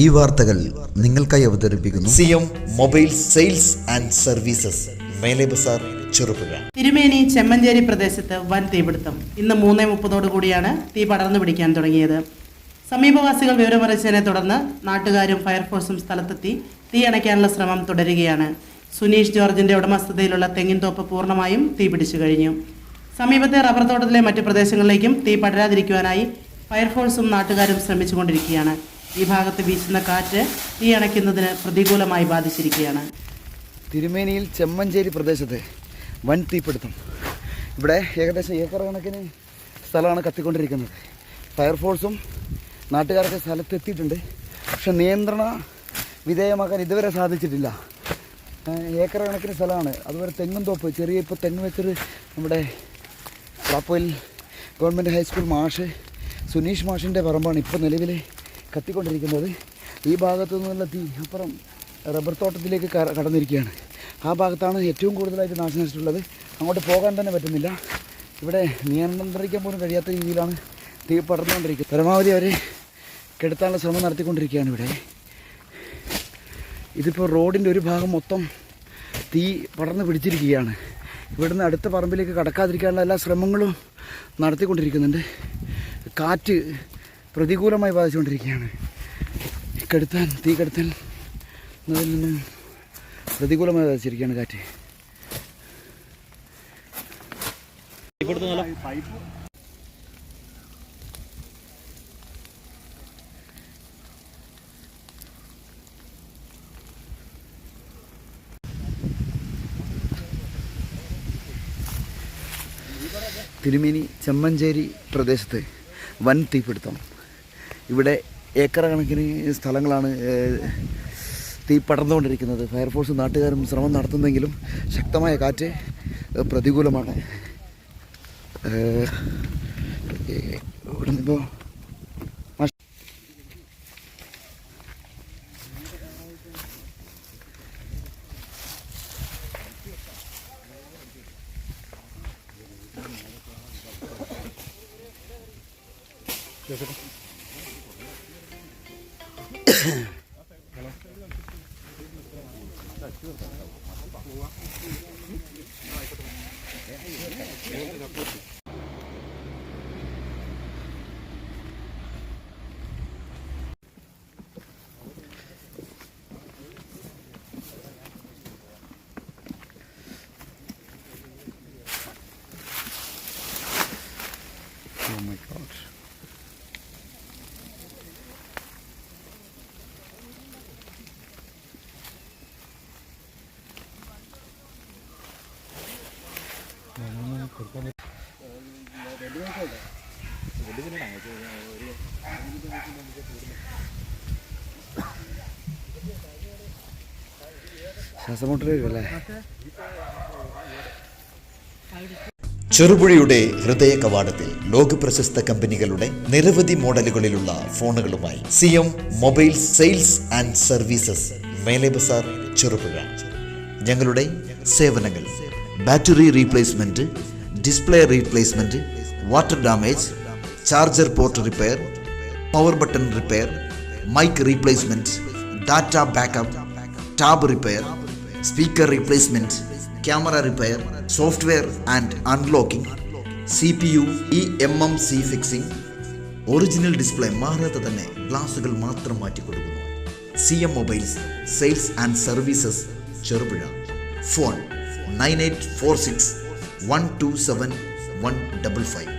ഈ വാർത്തകൾ നിങ്ങൾക്കായി അവതരിപ്പിക്കുന്നു CM mobile sales and services, Mele Bazar, Cherupuzha. തിരുമേനി ചെമ്മഞ്ചേരി പ്രദേശത്ത് വൻ തീപിടുത്തം. ഇന്ന് 3:30 കൂടിയാണ് തീ പടർന്നു പിടിക്കാൻ തുടങ്ങിയത്. സമീപവാസികൾ വിവരമറിച്ചതിനെ തുടർന്ന് നാട്ടുകാരും ഫയർഫോഴ്സും സ്ഥലത്തെത്തി തീ അണയ്ക്കാനുള്ള ശ്രമം തുടരുകയാണ്. സുനീഷ് ജോർജിന്റെ ഉടമസ്ഥതയിലുള്ള തെങ്ങിൻതോപ്പ് പൂർണ്ണമായും തീ പിടിച്ചു കഴിഞ്ഞു. സമീപത്തെ റബ്ബർ തോട്ടത്തിലെ മറ്റ് പ്രദേശങ്ങളിലേക്കും തീ പടരാതിരിക്കുവാനായി ഫയർഫോഴ്സും നാട്ടുകാരും ശ്രമിച്ചുകൊണ്ടിരിക്കുകയാണ്. ഈ ഭാഗത്ത് വീശുന്ന കാറ്റ് തീ അണയ്ക്കുന്നതിന് പ്രതികൂലമായി ബാധിച്ചിരിക്കുകയാണ്. തിരുമേനിയിൽ ചെമ്മഞ്ചേരി പ്രദേശത്ത് വൻ തീപിടുത്തം. ഇവിടെ ഏകദേശം ഏക്കർ കണക്കിന് സ്ഥലമാണ് കത്തിക്കൊണ്ടിരിക്കുന്നത്. ഫയർഫോഴ്സും നാട്ടുകാരൊക്കെ സ്ഥലത്തെത്തിയിട്ടുണ്ട്. പക്ഷെ നിയന്ത്രണ വിധേയമാക്കാൻ ഇതുവരെ സാധിച്ചിട്ടില്ല. ഏക്കർ കണക്കിന് സ്ഥലമാണ്. അതുപോലെ തെങ്ങും തോപ്പ്, ചെറിയ ഇപ്പോൾ തെങ്ങ് വെച്ചൊരു നമ്മുടെ റാപ്പോയിൽ ഗവൺമെൻറ് ഹൈസ്കൂൾ മാഷ് സുനീഷ് മാഷിൻ്റെ പറമ്പാണ് ഇപ്പോൾ നിലവിൽ കത്തിക്കൊണ്ടിരിക്കുന്നത്. ഈ ഭാഗത്തു നിന്നുള്ള തീ അപ്പുറം റബ്ബർ തോട്ടത്തിലേക്ക് കടന്നിരിക്കുകയാണ്. ആ ഭാഗത്താണ് ഏറ്റവും കൂടുതലായിട്ട് നാശനഷ്ടമുള്ളത്. അങ്ങോട്ട് പോകാൻ തന്നെ പറ്റുന്നില്ല. ഇവിടെ നിയന്ത്രിക്കാൻ പോലും കഴിയാത്ത രീതിയിലാണ് തീ പടർന്നുകൊണ്ടിരിക്കുന്നത്. പരമാവധി അവരെ കെടുത്താനുള്ള ശ്രമം നടത്തിക്കൊണ്ടിരിക്കുകയാണ്. ഇതിപ്പോൾ റോഡിൻ്റെ ഒരു ഭാഗം മൊത്തം തീ പടർന്ന് പിടിച്ചിരിക്കുകയാണ്. ഇവിടുന്ന് അടുത്ത പറമ്പിലേക്ക് കടക്കാതിരിക്കാനുള്ള എല്ലാ ശ്രമങ്ങളും നടത്തിക്കൊണ്ടിരിക്കുന്നുണ്ട്. കാറ്റ് പ്രതികൂലമായി ബാധിച്ചുകൊണ്ടിരിക്കുകയാണ്. തീ കെടുത്താൻ എന്നതിൽ നിന്ന് പ്രതികൂലമായി ബാധിച്ചിരിക്കുകയാണ് കാറ്റ്. തിരുമേനി ചെമ്മഞ്ചേരി പ്രദേശത്ത് വൻ തീപിടുത്തം. ഇവിടെ ഏക്കർ കണക്കിന് സ്ഥലങ്ങളാണ് തീ പടർന്നുകൊണ്ടിരിക്കുന്നത്. ഫയർഫോഴ്സും നാട്ടുകാരും ശ്രമം നടത്തുന്നെങ്കിലും ശക്തമായ കാറ്റ് പ്രതികൂലമാണ്. ഇവിടുന്നിപ്പോൾ oh my God. ശ്വാസമുട്ടലല്ലേ? ചെറുപുഴയുടെ ഹൃദയ കവാടത്തിൽ ലോകപ്രശസ്ത കമ്പനികളുടെ നിരവധി മോഡലുകളിലുള്ള ഫോണുകളുമായി CM mobile sales and services, Mele Bazar, Cherupuzha. ഞങ്ങളുടെ സേവനങ്ങൾ: battery replacement, display replacement, water damage, charger port repair, power button repair, mic replacement, data backup, tab repair, speaker replacement, camera repair, software and unlocking, CPU EMMC fixing, original display മാറാതെ തന്നെ ഗ്ലാസുകൾ മാത്രം മാറ്റിക്കൊടുക്കുന്നു. CM mobiles sales and services, Cherupuzha. Phone 9846 127 155.